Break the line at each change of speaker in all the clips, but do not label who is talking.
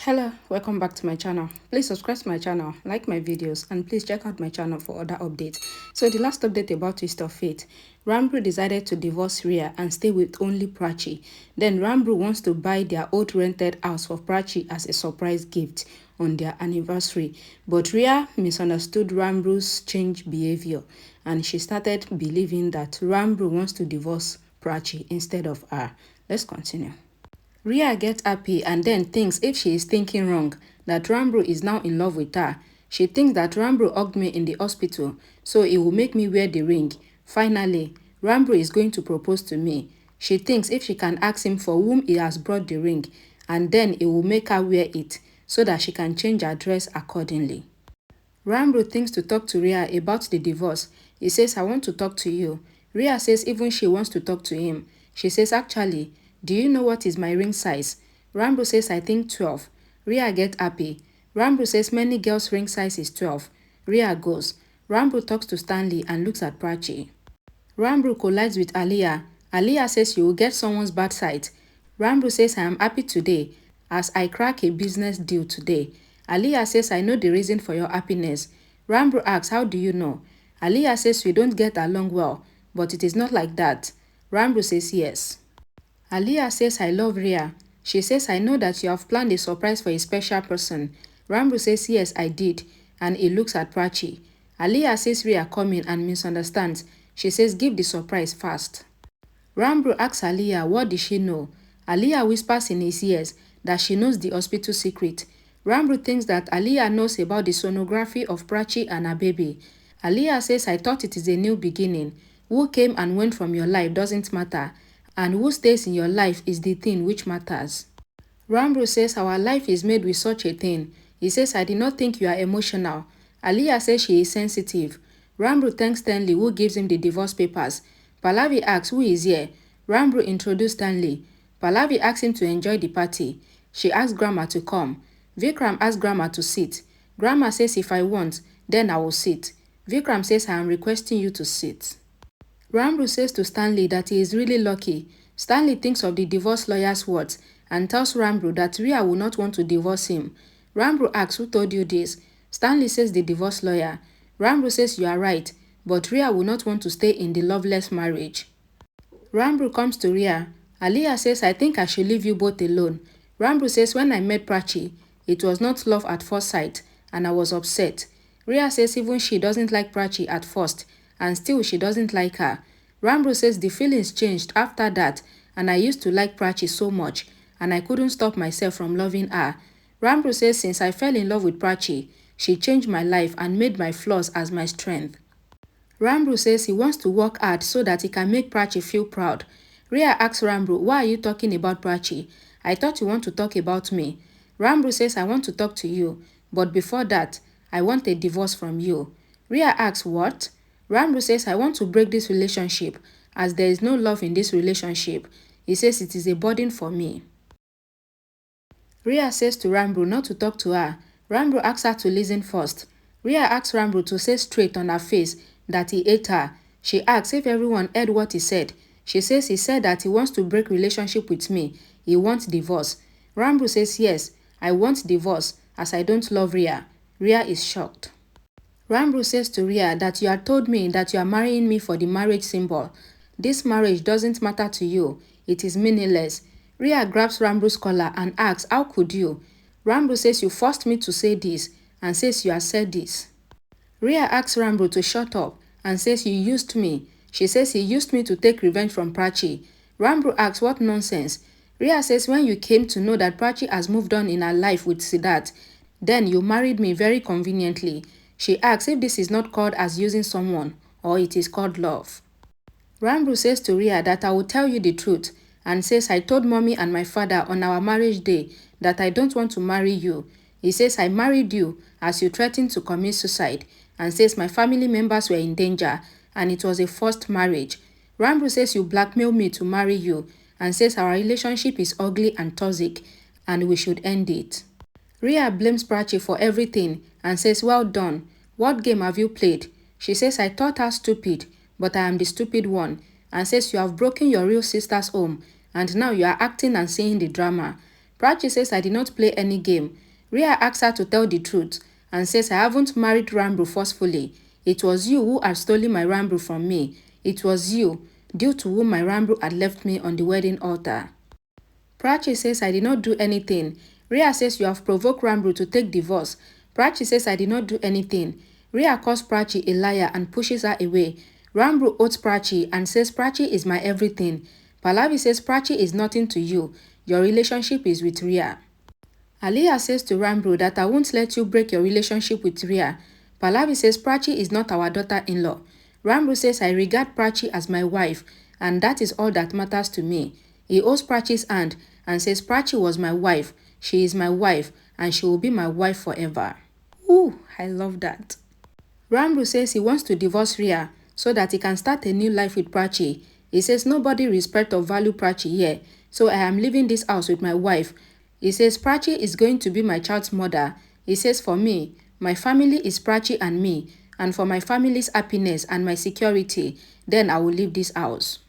Hello, welcome back to my channel. Please subscribe to my channel, like my videos, and please check out my channel for other updates. So the last update about Twist of Fate, Ranbir decided to divorce Rhea and stay with only Prachi. Then Ranbir wants to buy their old rented house for Prachi as a surprise gift on their anniversary. But Rhea misunderstood Ranbir's changed behavior and she started believing that Ranbir wants to divorce Prachi instead of her. Let's continue. Rhea gets happy and then thinks if she is thinking wrong, that Ranbir is now in love with her. She thinks that Ranbir hugged me in the hospital, so it will make me wear the ring. Finally, Ranbir is going to propose to me. She thinks if she can ask him for whom he has brought the ring, and then it will make her wear it, so that she can change her dress accordingly. Ranbir thinks to talk to Rhea about the divorce. He says, I want to talk to you. Rhea says even she wants to talk to him. She says, actually, do you know what is my ring size? Ranbir says, I think 12. Rhea gets happy. Ranbir says many girls' ring size is 12. Rhea goes. Ranbir talks to Stanley and looks at Prachi. Ranbir collides with Aliyah. Aliyah says you will get someone's bad side. Ranbir says I am happy today as I crack a business deal today. Aliyah says I know the reason for your happiness. Ranbir asks how do you know? Aliyah says we don't get along well, but it is not like that. Ranbir says yes. Aliyah says I love Rhea. She says I know that you have planned a surprise for a special person. Ranbir says yes I did and he looks at Prachi. Aliyah says Rhea come in and misunderstands. She says give the surprise fast. Ranbir asks Aliyah what did she know. Aliyah whispers in his ears that she knows the hospital secret. Ranbir thinks that Aliyah knows about the sonography of Prachi and her baby. Aliyah says I thought it is a new beginning. Who came and went from your life doesn't matter. And who stays in your life is the thing which matters. Ranbir says our life is made with such a thing. He says I did not think you are emotional. Aliyah says she is sensitive. Ranbir thanks Stanley who gives him the divorce papers. Pallavi asks who is here. Ranbir introduced Stanley. Pallavi asks him to enjoy the party. She asks Grandma to come. Vikram asks Grandma to sit. Grandma says if I want, then I will sit. Vikram says I am requesting you to sit. Ranbir says to Stanley that he is really lucky. Stanley thinks of the divorce lawyer's words and tells Ranbir that Rhea will not want to divorce him. Ranbir asks who told you this? Stanley says the divorce lawyer. Ranbir says you are right, but Rhea will not want to stay in the loveless marriage. Ranbir comes to Rhea. Aliyah says I think I should leave you both alone. Ranbir says when I met Prachi, it was not love at first sight and I was upset. Rhea says even she doesn't like Prachi at first and still she doesn't like her. Ranbir says the feelings changed after that and I used to like Prachi so much and I couldn't stop myself from loving her. Ranbir says since I fell in love with Prachi, she changed my life and made my flaws as my strength. Ranbir says he wants to work hard so that he can make Prachi feel proud. Rhea asks Ranbir, why are you talking about Prachi? I thought you want to talk about me. Ranbir says I want to talk to you, but before that, I want a divorce from you. Rhea asks what? Ranbir says I want to break this relationship as there is no love in this relationship. He says it is a burden for me. Rhea says to Ranbir not to talk to her. Ranbir asks her to listen first. Rhea asks Ranbir to say straight on her face that he ate her. She asks if everyone heard what he said. She says he said that he wants to break relationship with me. He wants divorce. Ranbir says yes, I want divorce as I don't love Rhea. Rhea is shocked. Ranbir says to Rhea that you had told me that you are marrying me for the marriage symbol. This marriage doesn't matter to you. It is meaningless. Rhea grabs Ranbir's collar and asks, how could you? Ranbir says you forced me to say this and says you have said this. Rhea asks Ranbir to shut up and says you used me. She says he used me to take revenge from Prachi. Ranbir asks what nonsense. Rhea says when you came to know that Prachi has moved on in her life with Siddharth, then you married me very conveniently. She asks if this is not called as using someone or it is called love. Ranbir says to Rhea that I will tell you the truth and says I told mommy and my father on our marriage day that I don't want to marry you. He says I married you as you threatened to commit suicide and says my family members were in danger and it was a forced marriage. Ranbir says you blackmailed me to marry you and says our relationship is ugly and toxic and we should end it. Rhea blames Prachi for everything and says well done. What game have you played? She says I thought her stupid, but I am the stupid one and says you have broken your real sister's home and now you are acting and saying the drama. Prachi says I did not play any game. Rhea asks her to tell the truth and says I haven't married Ranbir forcefully. It was you who had stolen my Ranbir from me. It was you, due to whom my Ranbir had left me on the wedding altar. Prachi says I did not do anything. Rhea says you have provoked Ranbir to take divorce. Prachi says I did not do anything. Rhea calls Prachi a liar and pushes her away. Ranbir oaths Prachi and says Prachi is my everything. Pallavi says Prachi is nothing to you. Your relationship is with Rhea. Aliyah says to Ranbir that I won't let you break your relationship with Rhea. Pallavi says Prachi is not our daughter-in-law. Ranbir says I regard Prachi as my wife and that is all that matters to me. He holds Prachi's hand and says Prachi was my wife, she is my wife and she will be my wife forever. Ooh, I love that. Ranbir says he wants to divorce Rhea so that he can start a new life with Prachi. He says nobody respect or value Prachi here, so I am leaving this house with my wife. He says Prachi is going to be my child's mother. He says for me, my family is Prachi and me, and for my family's happiness and my security, then I will leave this house.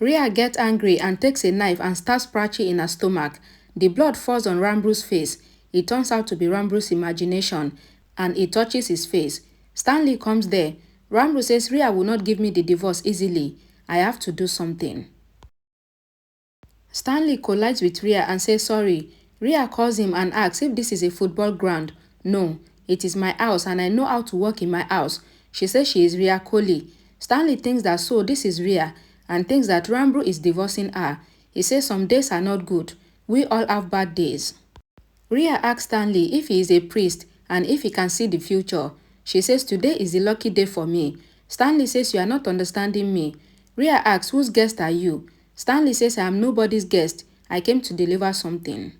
Rhea gets angry and takes a knife and stabs Prachi in her stomach. The blood falls on Ranbir's face. It turns out to be Ranbir's imagination, and it touches his face. Stanley comes there. Ranbir says Rhea will not give me the divorce easily. I have to do something. Stanley collides with Rhea and says sorry. Rhea calls him and asks if this is a football ground. No, it is my house and I know how to work in my house. She says she is Rhea Coley. Stanley thinks that so this is Rhea and thinks that Ranbir is divorcing her. He says some days are not good. We all have bad days. Rhea asks Stanley if he is a priest and if he can see the future. She says today is a lucky day for me. Stanley says you are not understanding me. Rhea asks whose guest are you? Stanley says I am nobody's guest. I came to deliver something.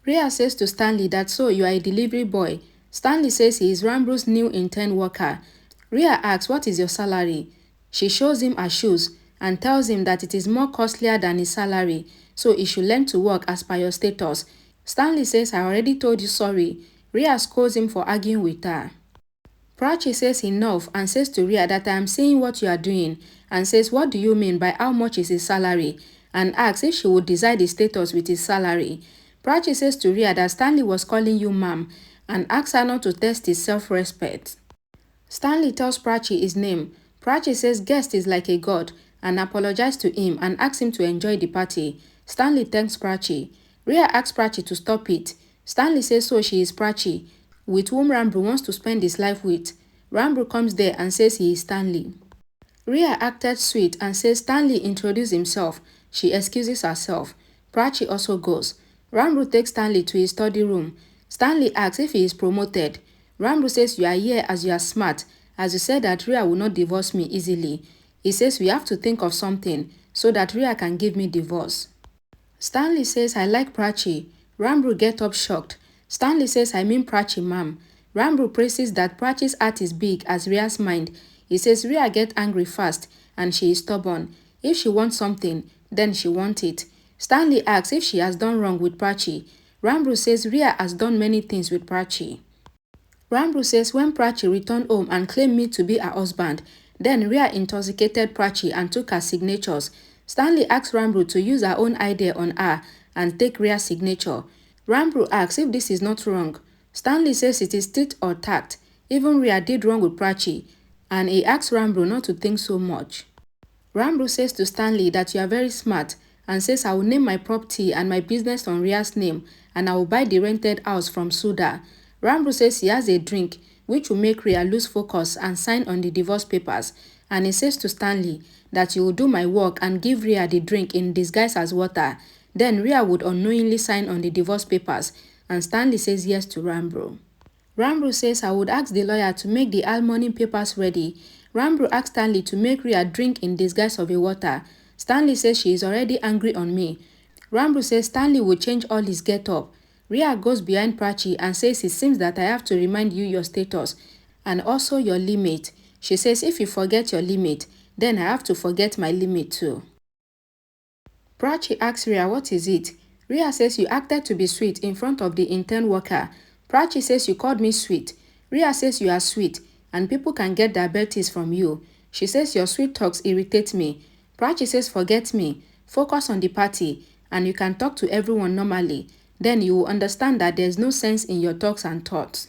Rhea says to Stanley that so you are a delivery boy. Stanley says he is Ranbir's new intern worker. Rhea asks what is your salary? She shows him her shoes and tells him that it is more costlier than his salary, so he should learn to work as per your status. Stanley says I already told you sorry. Rhea scolds him for arguing with her. Prachi says enough and says to Rhea that I am seeing what you are doing and says what do you mean by how much is his salary and asks if she would decide his status with his salary. Prachi says to Rhea that Stanley was calling you ma'am and asks her not to test his self-respect. Stanley tells Prachi his name. Prachi says guest is like a god and apologizes to him and asks him to enjoy the party. Stanley thanks Prachi. Rhea asks Prachi to stop it. Stanley says so she is Prachi, with whom Ranbir wants to spend his life with. Ranbir comes there and says he is Stanley. Rhea acted sweet and says Stanley introduced himself. She excuses herself. Prachi also goes. Ranbir takes Stanley to his study room. Stanley asks if he is promoted. Ranbir says you are here as you are smart, as you said that Rhea will not divorce me easily. He says we have to think of something so that Rhea can give me divorce. Stanley says I like Prachi. Ranbir gets up shocked. Stanley says I mean Prachi ma'am. Ranbir praises that Prachi's heart is big as Rhea's mind. He says Rhea gets angry fast and she is stubborn. If she wants something, then she wants it. Stanley asks if she has done wrong with Prachi. Ranbir says Rhea has done many things with Prachi. Ranbir says when Prachi returned home and claimed me to be her husband, then Rhea intoxicated Prachi and took her signatures. Stanley asks Ranbir to use her own idea on her and take Rhea's signature. Ranbir asks if this is not wrong. Stanley says it is tit or tact. Even Rhea did wrong with Prachi, and he asks Ranbir not to think so much. Ranbir says to Stanley that you are very smart and says I will name my property and my business on Rhea's name and I will buy the rented house from Suda. Ranbir says he has a drink which will make Rhea lose focus and sign on the divorce papers, and he says to Stanley that he will do my work and give Rhea the drink in disguise as water. Then Rhea would unknowingly sign on the divorce papers, and Stanley says yes to Ranbir. Ranbir says I would ask the lawyer to make the alimony papers ready. Ranbir asks Stanley to make Rhea drink in disguise of a water. Stanley says she is already angry on me. Ranbir says Stanley will change all his get-up. Rhea goes behind Prachi and says it seems that I have to remind you your status and also your limit. She says if you forget your limit, then I have to forget my limit too. Prachi asks Rhea what is it. Rhea says you acted to be sweet in front of the intern worker. Prachi says you called me sweet. Rhea says you are sweet and people can get diabetes from you. She says your sweet talks irritate me. Prachi says forget me, focus on the party and you can talk to everyone normally. Then you will understand that there's no sense in your talks and thoughts.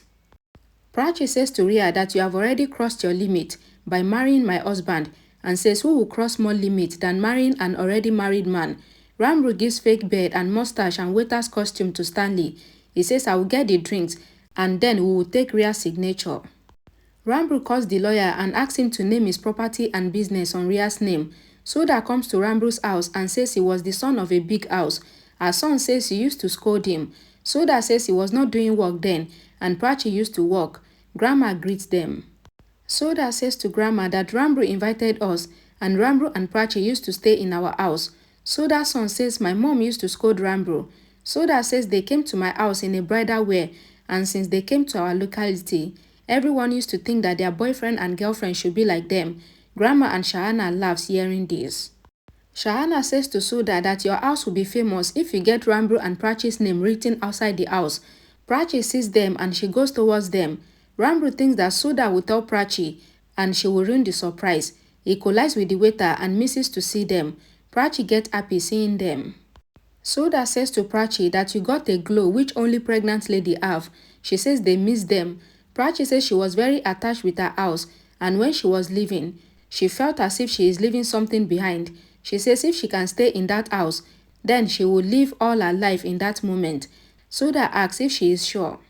Prachi says to Rhea that you have already crossed your limit by marrying my husband, and says who will cross more limit than marrying an already married man. Ranbir gives fake beard and mustache and waiter's costume to Stanley. He says I will get the drinks and then we will take Rhea's signature. Ranbir calls the lawyer and asks him to name his property and business on Rhea's name. Soda comes to Ranbir's house and says he was the son of a big house. Her son says he used to scold him. Soda says he was not doing work then and Prachi used to work. Grandma greets them. Soda says to Grandma that Ranbir invited us and Ranbir and Prachi used to stay in our house. Soda's son says my mom used to scold Ranbir. Soda says they came to my house in a bridal wear, and since they came to our locality, everyone used to think that their boyfriend and girlfriend should be like them. Grandma and Shahana laughs hearing this. Shahana says to Soda that your house will be famous if you get Ranbir and Prachi's name written outside the house. Prachi sees them and she goes towards them. Ranbir thinks that Soda will tell Prachi and she will ruin the surprise. He collides with the waiter and misses to see them. Prachi gets happy seeing them. Soda says to Prachi that you got a glow which only pregnant lady have. She says they miss them. Prachi says she was very attached with her house and when she was leaving, she felt as if she is leaving something behind. She says if she can stay in that house, then she will live all her life in that moment. Soda asks if she is sure.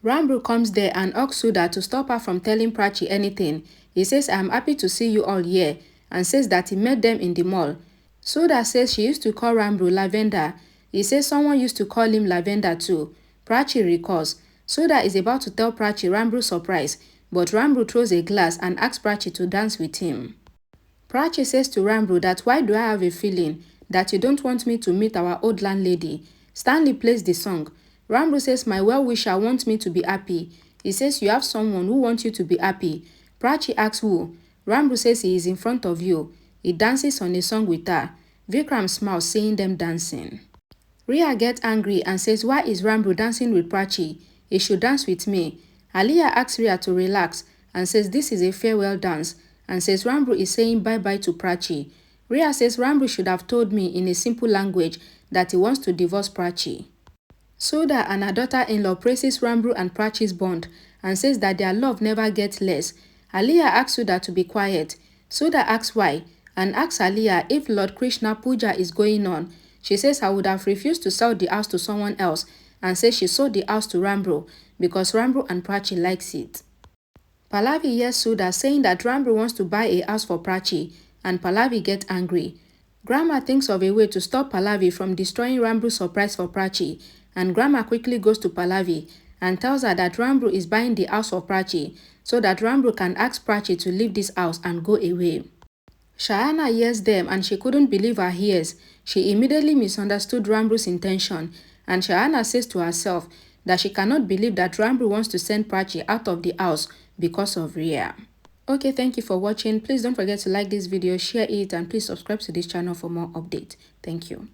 Ranbir comes there and asks Soda to stop her from telling Prachi anything. He says I am happy to see you all here and says that he met them in the mall. Soda says she used to call Ranbir Lavender. He says someone used to call him Lavender too. Prachi recalls. Soda is about to tell Prachi Ranbir's surprise, but Ranbir throws a glass and asks Prachi to dance with him. Prachi says to Ranbir that why do I have a feeling that you don't want me to meet our old landlady. Stanley plays the song. Ranbir says my well-wisher wants me to be happy. He says you have someone who wants you to be happy. Prachi asks who. Ranbir says he is in front of you. He dances on a song with her. Vikram smiles seeing them dancing. Rhea gets angry and says why is Ranbir dancing with Prachi? He should dance with me. Aliyah asks Rhea to relax and says this is a farewell dance and says Ranbir is saying bye-bye to Prachi. Rhea says Ranbir should have told me in a simple language that he wants to divorce Prachi. Soda and her daughter-in-law praises Ranbir and Prachi's bond and says that their love never gets less. Aliyah asks Soda to be quiet. Soda asks why and asks Aliyah if Lord Krishna Puja is going on. She says I would have refused to sell the house to someone else and says she sold the house to Ranbir because Ranbir and Prachi likes it. Pallavi hears Soda saying that Ranbir wants to buy a house for Prachi and Pallavi gets angry. Grandma thinks of a way to stop Pallavi from destroying Ranbir's surprise for Prachi and Grandma quickly goes to Pallavi and tells her that Ranbir is buying the house for Prachi so that Ranbir can ask Prachi to leave this house and go away. Shahana hears them and she couldn't believe her ears. She immediately misunderstood Ranbir's intention and Shahana says to herself that she cannot believe that Ranbir wants to send Prachi out of the house because of Rhea. Okay, thank you for watching. Please don't forget to like this video, share it, and please subscribe to this channel for more updates. Thank you.